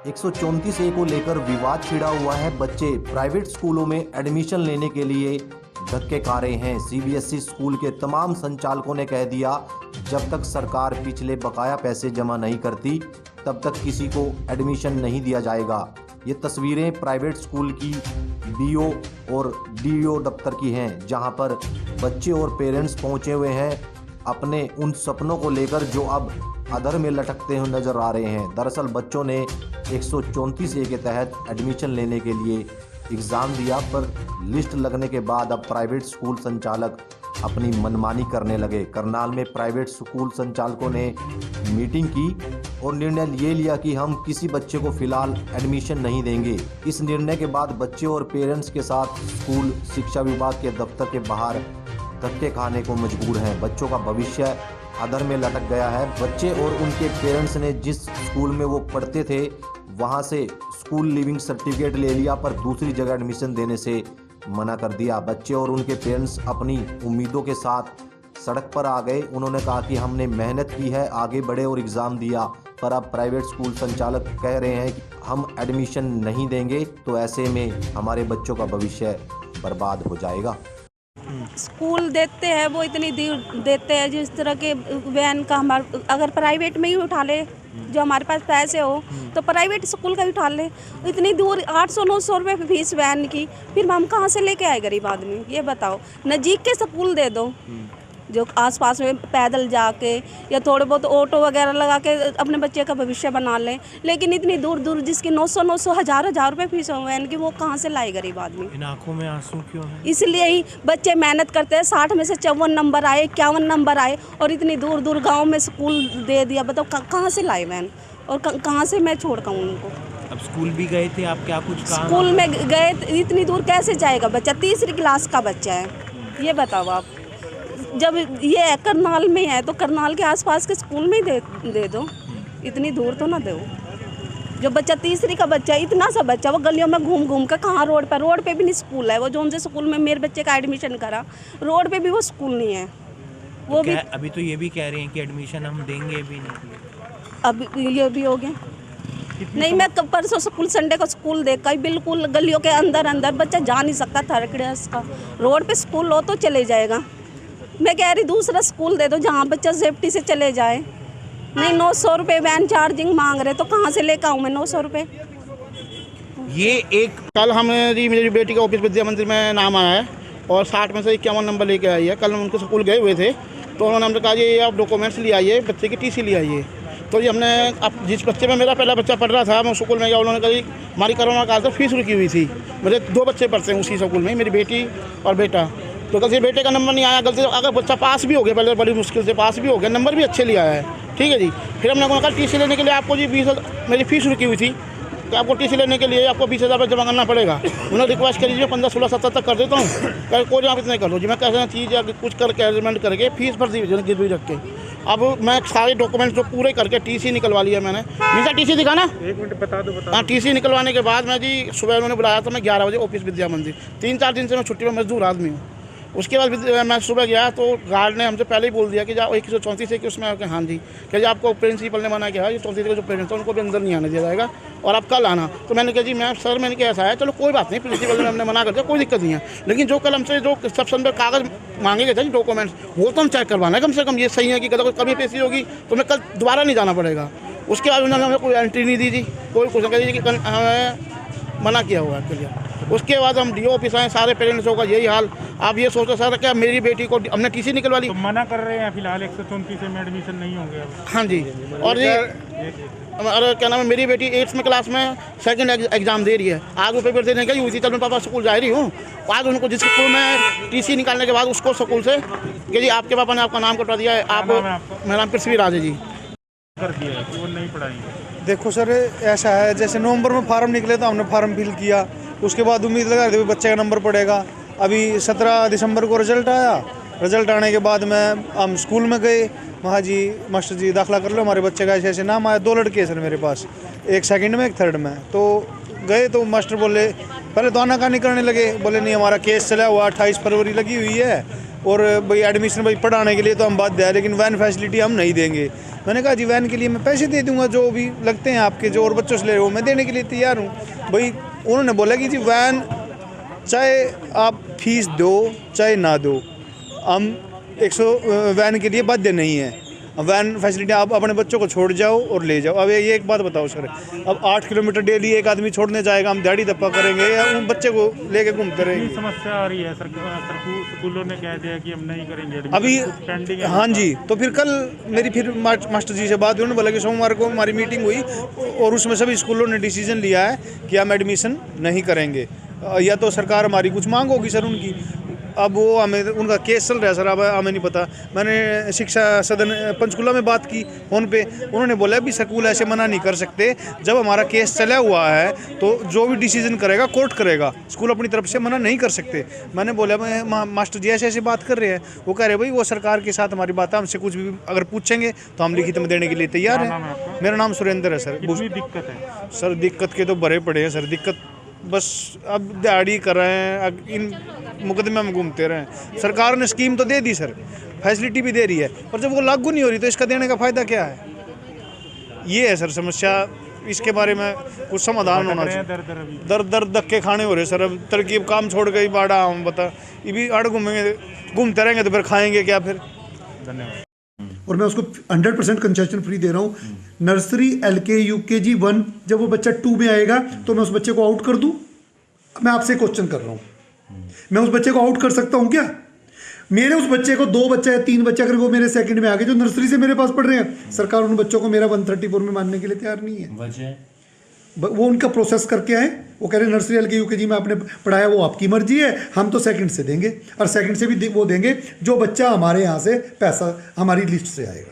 134A को लेकर विवाद छिड़ा हुआ है। बच्चे प्राइवेट स्कूलों में एडमिशन लेने के लिए धक्के खा रहे हैं। सीबीएसई स्कूल के तमाम संचालकों ने कह दिया, जब तक सरकार पिछले बकाया पैसे जमा नहीं करती तब तक किसी को एडमिशन नहीं दिया जाएगा। ये तस्वीरें प्राइवेट स्कूल की बीओ और डीईओ दफ्तर की हैं, जहां पर बच्चे और पेरेंट्स पहुंचे हुए हैं अपने उन सपनों को लेकर जो अब अधर में लटकते हुए नजर आ रहे हैं। दरअसल बच्चों ने 134A के तहत एडमिशन लेने के लिए एग्ज़ाम दिया, पर लिस्ट लगने के बाद अब प्राइवेट स्कूल संचालक अपनी मनमानी करने लगे। करनाल में प्राइवेट स्कूल संचालकों ने मीटिंग की और निर्णय ये लिया कि हम किसी बच्चे को फिलहाल एडमिशन नहीं देंगे। इस निर्णय के बाद बच्चे और पेरेंट्स के साथ स्कूल शिक्षा विभाग के दफ्तर के बाहर धक्के खाने को मजबूर हैं। बच्चों का भविष्य अधर में लटक गया है। बच्चे और उनके पेरेंट्स ने जिस स्कूल में वो पढ़ते थे वहाँ से स्कूल लिविंग सर्टिफिकेट ले लिया, पर दूसरी जगह एडमिशन देने से मना कर दिया। बच्चे और उनके पेरेंट्स अपनी उम्मीदों के साथ सड़क पर आ गए। उन्होंने कहा कि हमने मेहनत की है, आगे बढ़े और एग्ज़ाम दिया, पर अब प्राइवेट स्कूल संचालक कह रहे हैं कि हम एडमिशन नहीं देंगे, तो ऐसे में हमारे बच्चों का भविष्य बर्बाद हो जाएगा। स्कूल देते हैं वो इतनी दूर देते हैं, जिस तरह के वैन का हमारे अगर प्राइवेट में ही उठा ले, जो हमारे पास पैसे हो तो प्राइवेट स्कूल का ही उठा ले। इतनी दूर 800-900 रुपये फीस वैन की, फिर हम कहाँ से लेके आए गरीब आदमी? ये बताओ, नज़दीक के स्कूल दे दो जो आसपास में पैदल जाके या थोड़े बहुत ऑटो वगैरह लगा के अपने बच्चे का भविष्य बना लें, लेकिन इतनी दूर दूर जिसकी 900 हज़ार रुपये फीस हो वैन की, वो कहाँ से लाए गरीब आदमी? इन आंखों में आंसू क्यों है? इसलिए ही बच्चे मेहनत करते हैं। 60 में से 54 नंबर आए, 51 नंबर आए, और इतनी दूर दूर गाँव में स्कूल दे दिया। बताओ कहाँ से लाए वैन, और कहाँ से मैं छोड़ पाऊँ उनको? अब स्कूल भी गए थे आप, क्या कुछ कहा? स्कूल में गए, इतनी दूर कैसे जाएगा बच्चा? तीसरी क्लास का बच्चा है, ये बताओ आप। जब ये करनाल में है तो करनाल के आसपास के स्कूल में ही दे दो, इतनी दूर तो ना दो। जो बच्चा तीसरी का बच्चा, इतना सा बच्चा, वो गलियों में घूम घूम कर कहाँ रोड पे भी नहीं स्कूल है। वो जो उनसे स्कूल में मेरे बच्चे का एडमिशन करा, रोड पे भी वो स्कूल नहीं है। वो भी अभी तो ये भी कह रहे हैं कि एडमिशन हम देंगे भी नहीं। अब ये भी हो गया नहीं। मैं परसों स्कूल संडे को स्कूल देखा ही, बिल्कुल गलियों के अंदर बच्चा जा नहीं सकता। थर्ड क्लास का रोड पे स्कूल हो तो चले जाएगा। मैं कह रही दूसरा स्कूल दे दो जहाँ बच्चा सेफ्टी से चले जाए। नहीं, 900 रुपये वैन चार्जिंग मांग रहे, तो कहाँ से लेकर आऊँ मैं 900 रुपये? ये एक कल मेरी बेटी का ऑफिस विद्या मंदिर में नाम आया है और 60 में से 51 नंबर लेके आई है। कल हम उनके स्कूल गए हुए थे तो उन्होंने हमने कहा ये आप डॉक्यूमेंट्स ले आइए, बच्चे की टीसी ले आइए। तो ये हमने अब जिस बच्चे में मेरा पहला बच्चा पढ़ रहा था, मैं स्कूल में गया, उन्होंने कहा हमारी कोरोना काल से फीस रुकी हुई थी। मेरे 2 बच्चे पढ़ते हैं उसी स्कूल में, मेरी बेटी और बेटा। तो कल से बेटे का नंबर नहीं आया, गलती से अगर बच्चा पास भी हो गया, पहले बड़ी मुश्किल से पास भी हो गया, नंबर भी अच्छे लिया है, ठीक है जी। फिर हमने कहा टीसी लेने के लिए आपको जी 20 मेरी फीस रुकी हुई थी, तो आपको टीसी लेने के लिए आपको 20,000 रुपये जमा करना पड़ेगा। उन्होंने रिक्वेस्ट कर लीजिए 15, 16, 17 तक कर देता हूँ, कोई आप इतने कर लो जी। मैं कैसे चीज़ या कुछ करके अरेंजमेंट करके फीस भर दी गिरवी रख के, अब मैं सारे डॉक्यूमेंट्स जो पूरे करके टीसी निकलवा लिया मैंने। मीसा टीसी दिखाना, 1 मिनट बता दो। हाँ, टीसी निकलवाने के बाद मैं जी सुबह उन्होंने बुलाया था, मैं 11 बजे ऑफिस विद्या मंदिर। 3-4 दिन से मैं छुट्टी में मजदूर आदमी हूँ। उसके बाद मैं सुबह गया तो गार्ड ने हमसे पहले ही बोल दिया कि जाओ 134 से कि उसमें हाँ जी, कि आपको प्रिंसिपल ने मना किया है, 34 के जो पेरेंट्स हैं उनको भी अंदर नहीं आने दिया जाएगा और आप कल आना। तो मैंने कहा जी मैंने कहा ऐसा है, चलो कोई बात नहीं, प्रिंसिपल ने हमने मना कर दिया, कोई दिक्कत नहीं है, लेकिन जो कल हमसे जो रिसेप्शन पर कागज़ मांगे गए थे डॉक्यूमेंट्स, वो तो हम चेक करवाना है कम से कम। ये सही है कि अगर कभी पेशी होगी तो मैं कल दोबारा नहीं जाना पड़ेगा। उसके बाद उन्होंने हमें कोई एंट्री नहीं दी जी, कोई कुछ कह दीजिए कि हमें मना किया हुआ है क्लियर। उसके बाद हम डीओ ऑफिस आए, सारे पेरेंट्स होगा यही हाल। आप ये सोचो सर क्या मेरी बेटी को हमने टीसी निकलवा ली, तो मना कर रहे हैं फिलहाल 134 में एडमिशन नहीं होंगे अब। हाँ जी, और ये और क्या नाम है, मेरी बेटी 8th में क्लास में सेकंड एग्जाम दे रही है। आज वो पेपर देने गई हुई थी, चल मैं पापा स्कूल जा रही हूँ। आज उनको जिस स्कूल में टीसी निकालने के बाद उसको स्कूल से कि जी आपके पापा ने आपका नाम कटवा दिया है, आप। मेरा नाम पृथ्वीराज है जी। कर दिया है, वो नहीं पढ़ाएंगे। देखो सर, ऐसा है जैसे नवंबर में फार्म निकले तो हमने फार्म फिल किया, उसके बाद उम्मीद लगा रहे थे बच्चे का नंबर पड़ेगा। अभी 17 दिसंबर को रिजल्ट आया। रिजल्ट आने के बाद हम स्कूल में गए, वहाँ जी मास्टर जी दाखिला कर लो, हमारे बच्चे का ऐसे ऐसे नाम आया। 2 लड़के सर मेरे पास, एक सेकंड में एक थर्ड में। तो गए तो मास्टर बोले, पहले तो आनाकानी करने लगे, बोले नहीं हमारा केस चला हुआ, 28 फरवरी लगी हुई है, और भाई एडमिशन भाई पढ़ाने के लिए तो हम बाध्य है, लेकिन वैन फैसिलिटी हम नहीं देंगे। मैंने कहा जी वैन के लिए मैं पैसे दे दूंगा, जो भी लगते हैं आपके, जो और बच्चों से ले रहे हो मैं देने के लिए तैयार हूँ। भाई उन्होंने बोला कि जी वैन चाहे आप फीस दो चाहे ना दो, हम 100 वैन के लिए बाध्य नहीं है। वैन फैसिलिटी आप अपने बच्चों को छोड़ जाओ और ले जाओ। अब ये एक बात बताओ सर, अब 8 किलोमीटर डेली एक आदमी छोड़ने जाएगा, हम दिहाड़ी धप्पा करेंगे या उन बच्चे को लेके घूमते रहेंगे? समस्या आ रही है स्कूलों ने कह दिया कि हम नहीं करेंगे अभी पेंडिंग है। हाँ जी, तो फिर कल मेरी फिर मास्टर जी से बात हुई, उन्होंने बोला कि सोमवार को हमारी मीटिंग हुई और उसमें सभी स्कूलों ने डिसीजन लिया है कि हम एडमिशन नहीं करेंगे, या तो सरकार हमारी कुछ मांग होगी सर उनकी। अब वो हमें, उनका केस चल रहा है सर, अब हमें नहीं पता। मैंने शिक्षा सदन पंचकुला में बात की फ़ोन पे, उन्होंने बोला भी स्कूल ऐसे मना नहीं कर सकते, जब हमारा केस चला हुआ है तो जो भी डिसीजन करेगा कोर्ट करेगा, स्कूल अपनी तरफ से मना नहीं कर सकते। मैंने बोला मास्टर जी ऐसे बात कर रहे हैं, वो कह रहे भाई वो सरकार के साथ हमारी बात है, हमसे कुछ भी अगर पूछेंगे तो हम लिखित में देने के लिए तैयार हैं। मेरा नाम सुरेंद्र है सर। कितनी दिक्कत है सर? दिक्कत के तो भरे पड़े हैं सर, दिक्कत बस अब दिहाड़ी कर रहे हैं, अब इन मुकदमे में घूमते रहे। सरकार ने स्कीम तो दे दी सर, फैसिलिटी भी दे रही है, पर जब वो लागू नहीं हो रही तो इसका देने का फ़ायदा क्या है? ये है सर समस्या, इसके बारे में कुछ समाधान होना चाहिए। दर धक्के खाने हो रहे सर, अब तरकीब काम छोड़ गई बाड़ा, हम बता ये भी आड़ घूमते रहेंगे तो फिर खाएंगे क्या फिर? धन्यवाद। और मैं उसको 100% कंसेशन फ्री दे रहा हूँ। नर्सरी LK UKG 1 जब वो बच्चा 2 में आएगा तो मैं उस बच्चे को आउट कर दूँ? मैं आपसे क्वेश्चन कर रहा हूँ, मैं उस बच्चे को आउट कर सकता हूँ क्या? मेरे उस बच्चे को 2 बच्चा या 3 बच्चा अगर वो मेरे सेकंड में आ गए जो नर्सरी से मेरे पास पढ़ रहे हैं, सरकार उन बच्चों को मेरा 134 में मानने के लिए तैयार नहीं है। वजह वो उनका प्रोसेस करके आए, वो कह रहे नर्सरी LK UKG में आपने पढ़ाया वो आपकी मर्जी है, हम तो सेकंड से देंगे, और सेकंड से भी वो देंगे जो बच्चा हमारे यहाँ से पैसा हमारी लिस्ट से आएगा।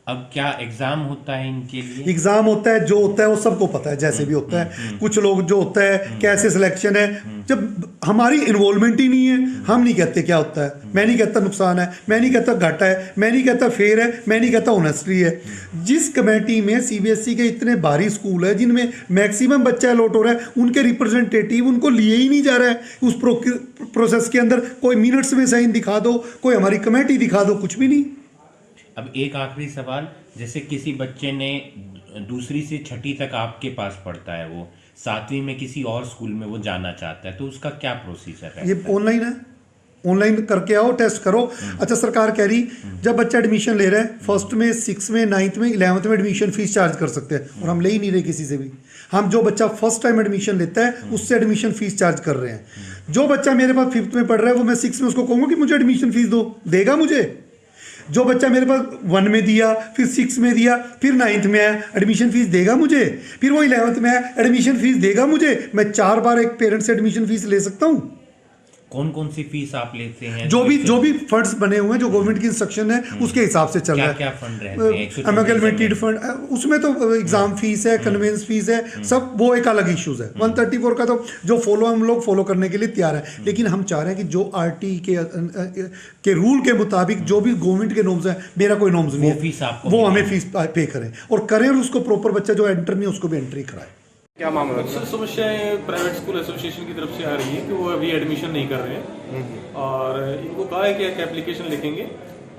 अब क्या एग्जाम होता है इनके लिए? एग्जाम होता है, जो होता है वो सबको पता है, जैसे भी होता है। कुछ लोग जो होता है कैसे सिलेक्शन है, जब हमारी इन्वॉल्वमेंट ही नहीं है, हम नहीं कहते क्या होता है। मैं नहीं कहता नुकसान है, मैं नहीं कहता घाटा है, मैं नहीं कहता फेयर है, मैं नहीं कहता ऑनेस्टली है। जिस कमेटी में CBSE के इतने भारी स्कूल है जिनमें मैक्सिमम बच्चा अलॉट हो रहा है, उनके रिप्रेजेंटेटिव उनको लिए ही नहीं जा रहा है उस प्रोसेस के अंदर। कोई मिनट्स में साइन दिखा दो, कोई हमारी कमेटी दिखा दो, कुछ भी नहीं। अब एक आखिरी सवाल, जैसे किसी बच्चे ने दूसरी से छठी तक आपके पास पढ़ता है, वो 7वीं में किसी और स्कूल में वो जाना चाहता है, तो उसका क्या प्रोसीजर है? ये ऑनलाइन है, ऑनलाइन करके आओ, टेस्ट करो। अच्छा, सरकार कह रही जब बच्चा एडमिशन ले रहा है 1st में, 6th में, 9th में, 11th में एडमिशन फीस चार्ज कर सकते हैं, और हम ले ही नहीं रहे किसी से भी। हम जो बच्चा फर्स्ट टाइम एडमिशन लेता है उससे एडमिशन फीस चार्ज कर रहे हैं। जो बच्चा मेरे पास 5th में पढ़ रहा है वो मैं 6th में उसको कहूँगा कि मुझे एडमिशन फीस दो, देगा मुझे? जो बच्चा मेरे पास 1 में दिया, फिर 6 में दिया, फिर 9th में आया, एडमिशन फीस देगा मुझे? फिर वो 11th में आया, एडमिशन फीस देगा मुझे? मैं 4 बार एक पेरेंट से एडमिशन फीस ले सकता हूँ? कौन कौन सी फीस आप लेते हैं? जो भी फंड्स बने हुए हैं, जो गवर्नमेंट की इंस्ट्रक्शन है उसके हिसाब से चल रहा है। क्या फंड रहते हैं? अमेलगमेटेड फंड, उसमें तो एग्जाम फीस है, कन्वेंस फीस है, सब वो एक अलग इश्यूज है। 134 का तो जो हम लोग फॉलो करने के लिए तैयार है, लेकिन हम चाह रहे हैं कि जो RT के रूल के मुताबिक जो भी गवर्नमेंट के नॉर्म्स हैं, मेरा कोई नॉर्म्स नहीं है, वो हमें फीस पे करें, और करें और उसको प्रॉपर बच्चा जो एंटर नहीं उसको भी एंट्री कराए। क्या मामला है? समस्याएं प्राइवेट स्कूल एसोसिएशन की तरफ से आ रही है कि वो अभी एडमिशन नहीं कर रहे हैं, और इनको कहा है कि एक एप्लीकेशन लिखेंगे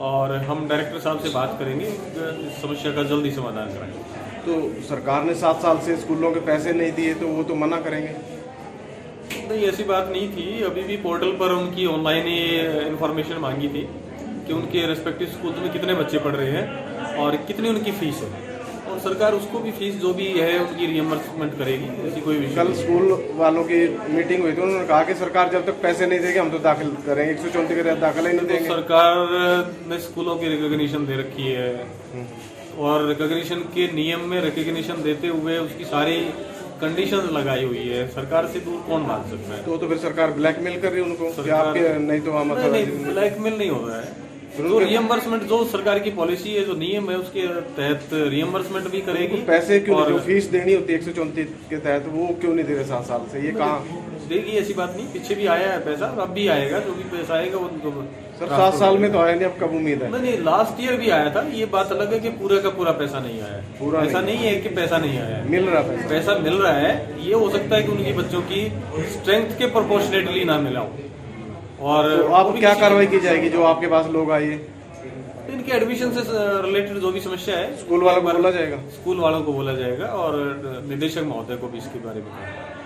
और हम डायरेक्टर साहब से बात करेंगे, इस समस्या का जल्दी समाधान कराएंगे। तो सरकार ने 7 साल से स्कूलों के पैसे नहीं दिए तो वो तो मना करेंगे? नहीं, ऐसी बात नहीं थी। अभी भी पोर्टल पर उनकी ऑनलाइन इंफॉर्मेशन मांगी थी कि उनके रेस्पेक्टिव स्कूल में कितने बच्चे पढ़ रहे हैं और कितनी उनकी फीस है, और सरकार उसको भी फीस जो भी है उनकी रियम्बर्समेंट करेगी। ऐसी कोई विषय कल स्कूल वालों की मीटिंग हुई तो उन्होंने कहा कि सरकार जब तक पैसे नहीं देगी हम तो दाखिल करेंगे, 134 के तहत दाखिला ही नहीं देंगे। सरकार ने स्कूलों की रिकॉग्निशन दे रखी है, और रिकॉग्निशन के नियम में रिकॉग्निशन देते हुए उसकी सारी कंडीशंस लगाई हुई है। सरकार से दूर कौन भाग सकता है? तो फिर सरकार ब्लैकमेल कर रही है उनको कि आपके नहीं तो हम ब्लैकमेल नहीं हो रहा है। जो रियम्बर्समेंट, जो सरकार की पॉलिसी है, जो नियम है, उसके तहत रियम्बर्समेंट भी करेगी। पैसे क्यों, जो फीस देनी होती है 134 के तहत, वो क्यों नहीं दे रहे 7 साल से? ये कहाँ देगी? ऐसी बात नहीं, पीछे भी आया है पैसा, अब भी आएगा। जो भी पैसा आएगा वो सर 7 साल में तो आया नहीं, अब कब उम्मीद है? नहीं, लास्ट ईयर भी आया था। ये बात अलग है कि पूरा का पूरा पैसा नहीं आया है। पूरा ऐसा नहीं है कि पैसा नहीं आया है, मिल रहा है पैसा मिल रहा है। ये हो सकता है कि उनकी बच्चों की स्ट्रेंथ के प्रोपोर्शनेटली ना मिला हो। और तो आप क्या कार्रवाई की जाएगी जो आपके पास लोग आए? इनके एडमिशन से रिलेटेड जो भी समस्या है स्कूल वालों को बोला जाएगा? स्कूल वालों को बोला जाएगा और निदेशक महोदय को भी इसके बारे में